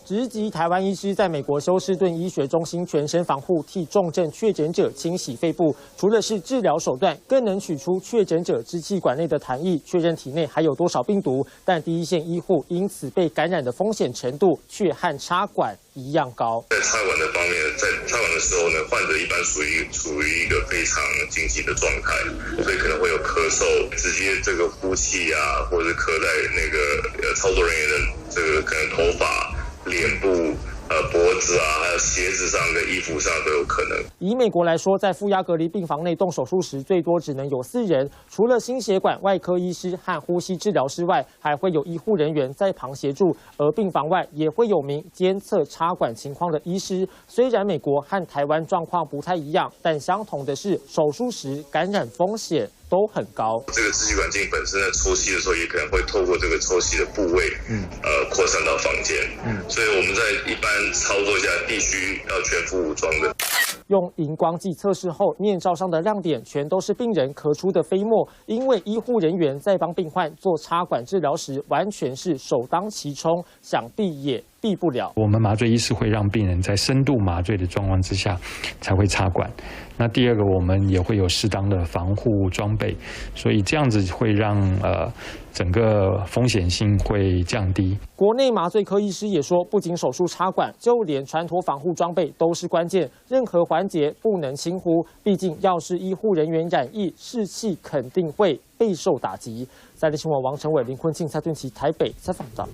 直击台湾医师在美国休斯顿医学中心全身防护，替重症确诊者清洗肺部。除了是治疗手段，更能取出确诊者支气管内的痰液，确认体内还有多少病毒。但第一线医护因此被感染的风险程度却和插管一样高。在插管的方面，在插管的时候呢，患者一般处于一个非常紧急的状态，所以可能会有咳嗽，直接这个呼气啊，或者是咳在那个操作人员的这个可能头发、脸部。脖子啊，还有鞋子上跟衣服上都有可能。以美国来说，在负压隔离病房内动手术时，最多只能有4人，除了心血管外科医师和呼吸治疗师外，还会有医护人员在旁协助。而病房外也会有名监测插管情况的医师。虽然美国和台湾状况不太一样，但相同的是，手术时感染风险都很高。这个支气管镜本身在抽吸的时候，也可能会透过这个抽吸的部位，扩散到房间。所以我们在一般操作下，必须要全副武装的。用荧光剂测试后，面罩上的亮点全都是病人咳出的飞沫，因为医护人员在帮病患做插管治疗时，完全是首当其冲，想避也避不了。我们麻醉医师会让病人在深度麻醉的状况之下才会插管。那第二个，我们也会有适当的防护装备，所以这样子会让整个风险性会降低。国内麻醉科医师也说，不仅手术插管，就连穿脱防护装备都是关键，任何环节不能轻忽。毕竟，要是医护人员染疫，士气肯定会备受打击。在地新闻王成伟、林坤庆、蔡敦琪台北采访到。